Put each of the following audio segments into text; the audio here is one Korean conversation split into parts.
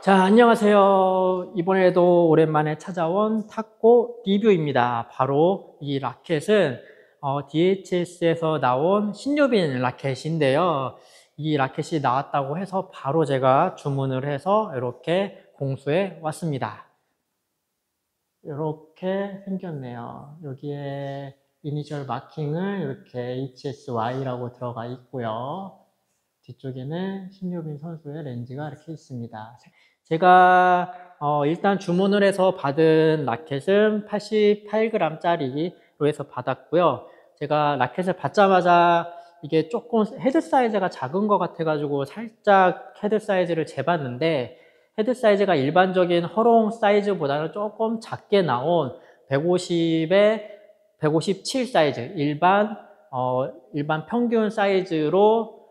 자, 안녕하세요. 이번에도 오랜만에 찾아온 탁구 리뷰입니다. 바로 이 라켓은 DHS에서 나온 신유빈 라켓인데요. 이 라켓이 나왔다고 해서 바로 제가 주문을 해서 이렇게 공수해 왔습니다. 이렇게 생겼네요. 여기에 이니셜 마킹을 이렇게 HSY라고 들어가 있고요. 뒤쪽에는 신유빈 선수의 렌즈가 이렇게 있습니다. 제가 일단 주문을 해서 받은 라켓은 88g짜리로 해서 받았고요. 제가 라켓을 받자마자 이게 조금 헤드 사이즈가 작은 것 같아가지고 살짝 헤드 사이즈를 재봤는데, 헤드 사이즈가 일반적인 허롱 사이즈보다는 조금 작게 나온 150에 157 사이즈, 일반 평균 사이즈로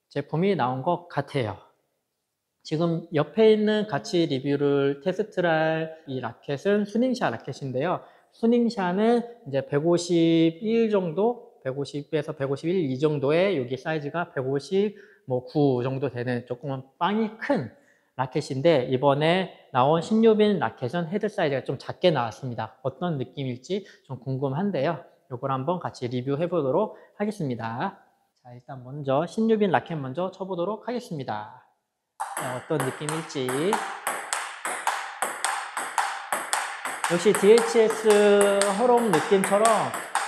제품이 나온 것 같아요. 지금 옆에 있는 같이 리뷰를 테스트를 할 이 라켓은 스닝샷 라켓인데요. 스닝샷은 이제 151 정도, 150에서 151 이 정도의 여기 사이즈가 159 정도 되는 조금은 빵이 큰 라켓인데, 이번에 나온 신유빈 라켓은 헤드 사이즈가 좀 작게 나왔습니다. 어떤 느낌일지 좀 궁금한데요. 이걸 한번 같이 리뷰해 보도록 하겠습니다. 자, 일단 먼저 신유빈 라켓 먼저 쳐보도록 하겠습니다. 어떤 느낌일지. 역시 DHS 허롱 느낌처럼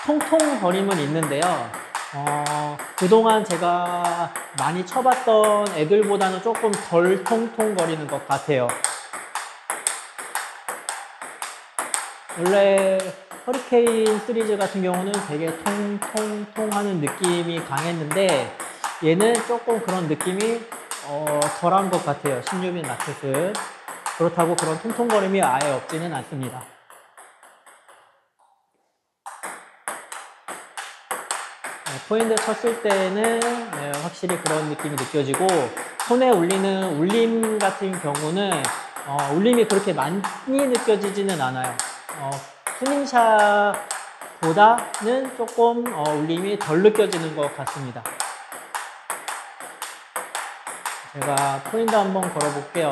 통통거림은 있는데요. 그동안 제가 많이 쳐봤던 애들보다는 조금 덜 통통거리는 것 같아요. 원래 허리케인 시리즈 같은 경우는 되게 통통통하는 느낌이 강했는데, 얘는 조금 그런 느낌이 덜한 것 같아요. 신유빈 라켓은. 그렇다고 그런 통통거림이 아예 없지는 않습니다. 포핸드 쳤을 때는 확실히 그런 느낌이 느껴지고, 손에 울리는 울림 같은 경우는 울림이 그렇게 많이 느껴지지는 않아요. 스닝샷보다는 조금 울림이 덜 느껴지는 것 같습니다. 제가 포핸드 한번 걸어볼게요.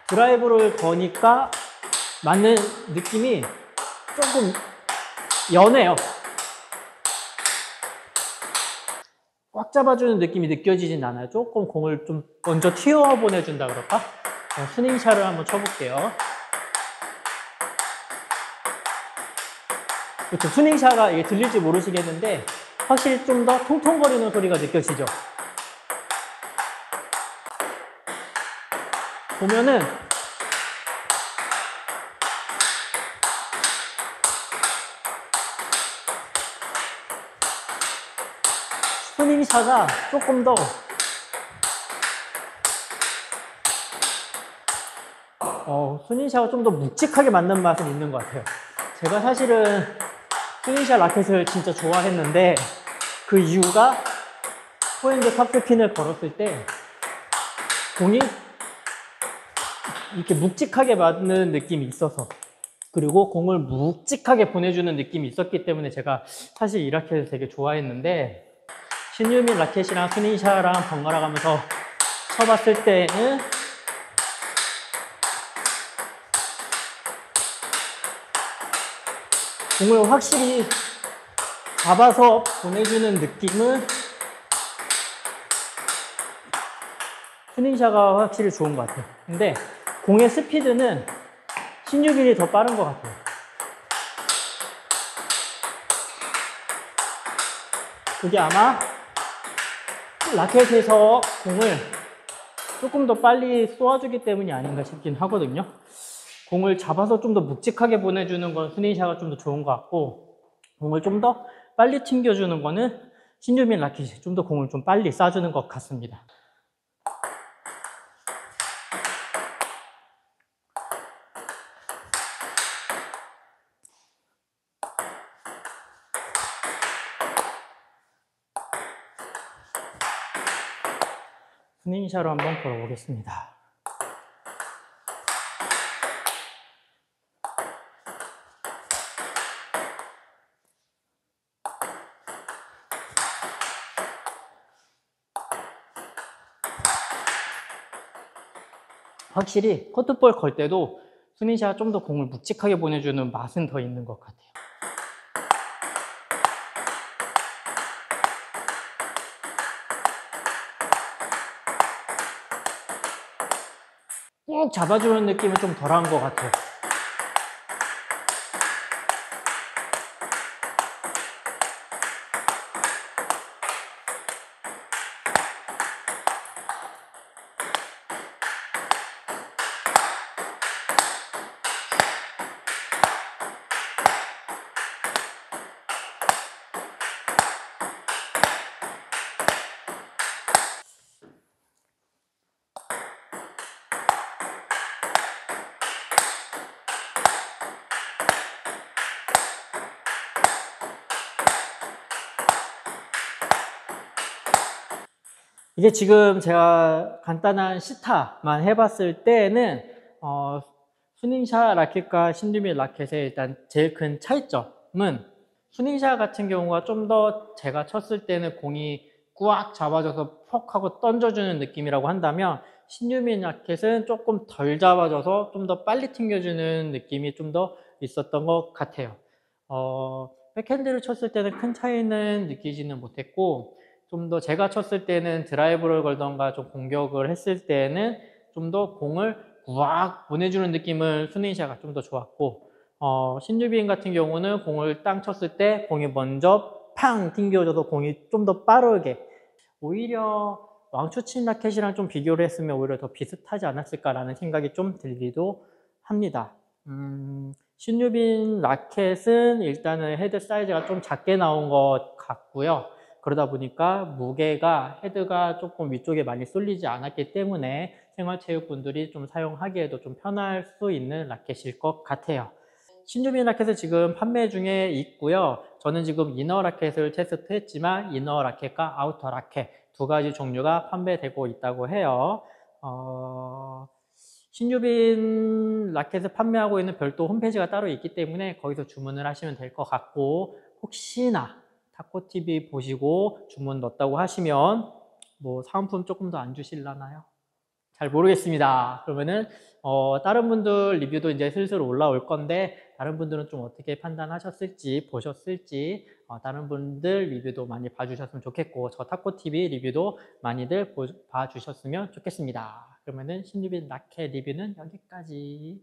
드라이브를 거니까 맞는 느낌이 조금 연해요. 꽉 잡아주는 느낌이 느껴지진 않아요. 조금 공을 좀 먼저 튀어 보내준다 그럴까? 스닝샷을 한번 쳐볼게요. 그렇죠. 스닝샷가 이게 들릴지 모르시겠는데 확실히 좀 더 통통거리는 소리가 느껴지죠. 보면은 스닝샷가 조금 더 스닝샷가 좀 더 묵직하게 맞는 맛은 있는 것 같아요. 제가 사실은 스닝샷 라켓을 진짜 좋아했는데, 그 이유가 포핸드 탑스핀을 걸었을 때 공이 이렇게 묵직하게 맞는 느낌이 있어서, 그리고 공을 묵직하게 보내주는 느낌이 있었기 때문에 제가 사실 이 라켓을 되게 좋아했는데, 신유빈 라켓이랑 스닝샷랑 번갈아 가면서 쳐봤을 때는 공을 확실히 잡아서 보내주는 느낌은 스닝샷가 확실히 좋은 것 같아요. 근데 공의 스피드는 신유빈이 더 빠른 것 같아요. 그게 아마 라켓에서 공을 조금 더 빨리 쏘아주기 때문이 아닌가 싶긴 하거든요. 공을 잡아서 좀 더 묵직하게 보내주는 건 스닝샷가 좀 더 좋은 것 같고, 공을 좀 더 빨리 튕겨주는 거는 신유빈 라켓이 좀 더 공을 좀 빨리 쏴주는 것 같습니다. 스닝샷로 한번 걸어보겠습니다. 확실히 커트볼 걸 때도 스닝샷 좀 더 공을 묵직하게 보내주는 맛은 더 있는 것 같아요. 꾹 잡아주는 느낌은 좀 덜한 것 같아요. 이게 지금 제가 간단한 시타만 해봤을 때는 스닝샷 라켓과 신유빈 라켓의 일단 제일 큰 차이점은 스닝샷 같은 경우가 좀 더 제가 쳤을 때는 공이 꽉 잡아줘서 퍽 하고 던져주는 느낌이라고 한다면 신유빈 라켓은 조금 덜 잡아줘서 좀 더 빨리 튕겨주는 느낌이 좀 더 있었던 것 같아요. 백핸드를 쳤을 때는 큰 차이는 느끼지는 못했고 좀 더 제가 쳤을 때는 드라이브를 걸던가 좀 공격을 했을 때는 좀 더 공을 꽉 보내주는 느낌을 스닝샷가 좀 더 좋았고 신유빈 같은 경우는 공을 땅 쳤을 때 공이 먼저 팡 튕겨져서 공이 좀 더 빠르게 오히려 왕초친 라켓이랑 좀 비교를 했으면 오히려 더 비슷하지 않았을까라는 생각이 좀 들기도 합니다. 신유빈 라켓은 일단은 헤드 사이즈가 좀 작게 나온 것 같고요. 그러다 보니까 무게가 헤드가 조금 위쪽에 많이 쏠리지 않았기 때문에 생활체육분들이 좀 사용하기에도 좀 편할 수 있는 라켓일 것 같아요. 신유빈 라켓을 지금 판매 중에 있고요. 저는 지금 이너 라켓을 테스트했지만 이너 라켓과 아우터 라켓 두 가지 종류가 판매되고 있다고 해요. 신유빈 라켓을 판매하고 있는 별도 홈페이지가 따로 있기 때문에 거기서 주문을 하시면 될 것 같고 혹시나 타코TV 보시고 주문 넣었다고 하시면 뭐 사은품 조금 더 안 주실라나요? 잘 모르겠습니다. 그러면은 다른 분들 리뷰도 이제 슬슬 올라올 건데 다른 분들은 좀 어떻게 판단하셨을지 보셨을지 다른 분들 리뷰도 많이 봐주셨으면 좋겠고 저 타코TV 리뷰도 많이들 봐주셨으면 좋겠습니다. 그러면은 신유빈 라켓 리뷰는 여기까지.